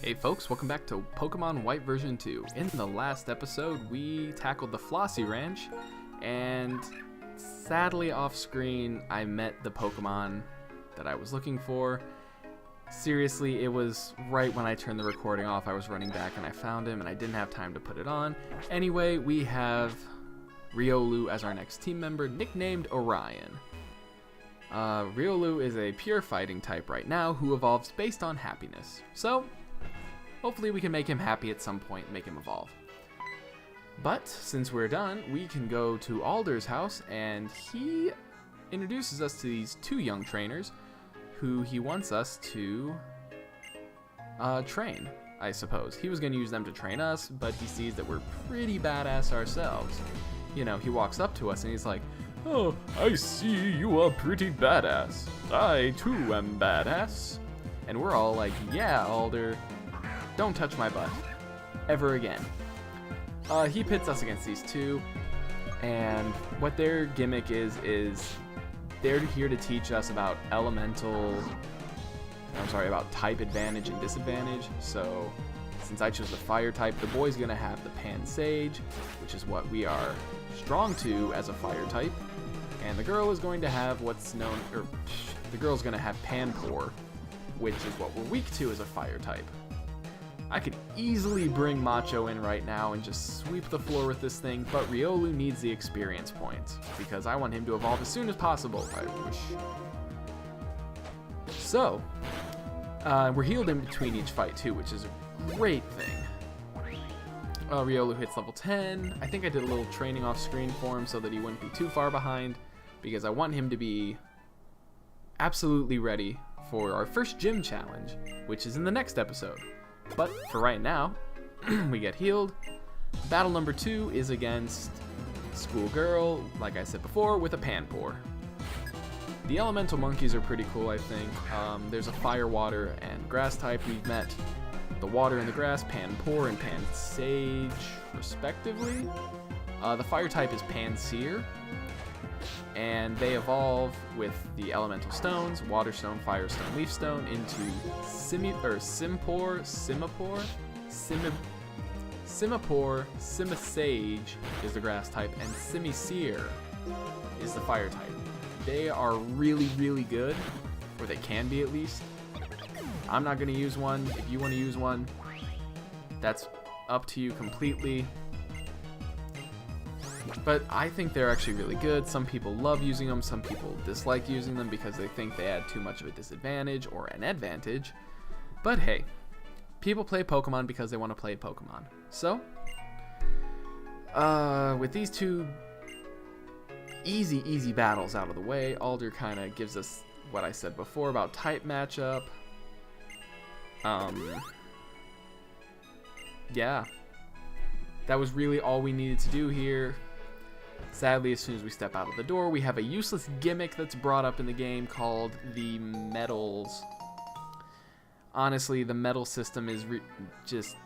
Hey folks, welcome back to Pokemon White version 2. In the last episode, we tackled the Floccesy Ranch, and sadly off screen, I met the Pokemon that I was looking for. Seriously, it was right when I turned the recording off, I was running back and I found him and I didn't have time to put it on. Anyway, we have Riolu as our next team member, nicknamed Orion. Riolu is a pure fighting type right now who evolves based on happiness. So, hopefully we can make him happy at some point and make him evolve. But since we're done, we can go to Alder's house, and he introduces us to these two young trainers who he wants us to train, I suppose. He was going to use them to train us, but he sees that we're pretty badass ourselves. You know, he walks up to us and he's like, "Oh, I see you are pretty badass. I too am badass." And we're all like, "Yeah, Alder. Don't touch my butt. Ever again." He pits us against these two, and what their gimmick is they're here to teach us about about type advantage and disadvantage. So, since I chose the fire type, the boy's gonna have the Pansage, which is what we are strong to as a fire type, and the girl is going to have the girl's gonna have Panpour, which is what we're weak to as a fire type. I could easily bring Macho in right now and just sweep the floor with this thing, but Riolu needs the experience points, because I want him to evolve as soon as possible, I wish. So, we're healed in between each fight too, which is a great thing. Riolu hits level 10. I think I did a little training off screen for him so that he wouldn't be too far behind, because I want him to be absolutely ready for our first gym challenge, which is in the next episode. But for right now, we get healed. Battle number 2 is against Schoolgirl, like I said before, with a Panpour. The elemental monkeys are pretty cool, I think. There's a fire, water, and grass type. We've met the water and the grass, Panpour and Pansage, respectively. The fire type is Pansear, and they evolve with the elemental stones, Water Stone, Fire Stone, Leaf Stone, into Simapore, Simisage is the grass type, and Simisear is the fire type. They are really, really good, or they can be at least. I'm not going to use one. If you want to use one, that's up to you completely. But I think they're actually really good. Some people love using them, some people dislike using them because they think they add too much of a disadvantage or an advantage. But hey, people play Pokemon because they want to play Pokemon. So, with these two easy battles out of the way, Alder kind of gives us what I said before about type matchup. Yeah, that was really all we needed to do here. Sadly, as soon as we step out of the door, we have a useless gimmick that's brought up in the game called the medals. Honestly, the medal system is just...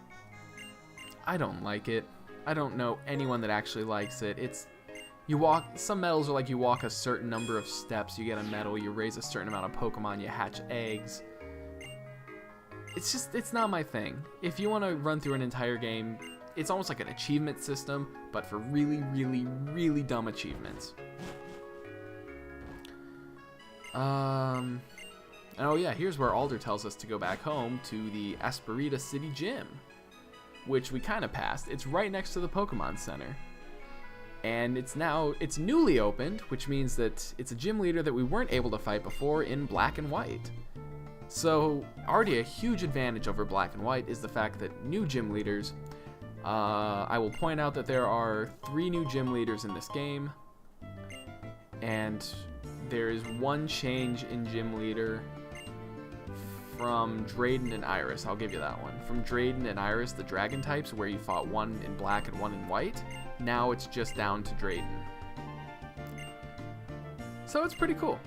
I don't like it. I don't know anyone that actually likes it. Some medals are like you walk a certain number of steps, you get a medal, you raise a certain amount of Pokemon, you hatch eggs. It's not my thing. If you want to run through an entire game, it's almost like an achievement system, but for really dumb achievements. And oh yeah, here's where Alder tells us to go back home to the Asperita City Gym, which we kind of passed. It's right next to the Pokemon Center. And it's newly opened, which means that it's a gym leader that we weren't able to fight before in Black and White. So, already a huge advantage over Black and White is the fact that new gym leaders, I will point out that there are 3 new gym leaders in this game, and there is one change in gym leader from Drayden and Iris. I'll give you that one. From Drayden and Iris, the dragon types, where you fought one in black and one in white, now it's just down to Drayden. So it's pretty cool.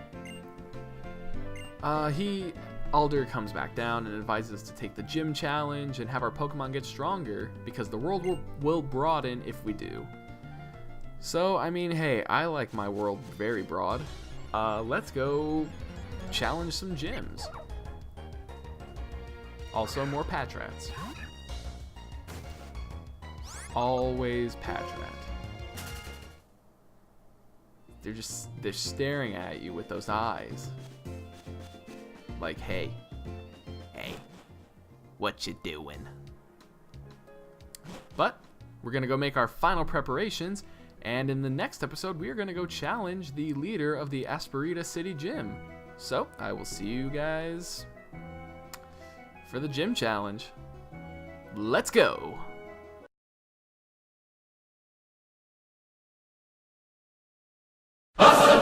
Alder comes back down and advises us to take the gym challenge and have our Pokemon get stronger, because the world will broaden if we do. So, I mean, hey, I like my world very broad. Let's go challenge some gyms. Also, more patch rats. Always patch rat. They're staring at you with those eyes. Like, hey, what you doing? But we're gonna go make our final preparations, and in the next episode, we are gonna go challenge the leader of the Asperita City Gym. So I will see you guys for the gym challenge. Let's go. Awesome!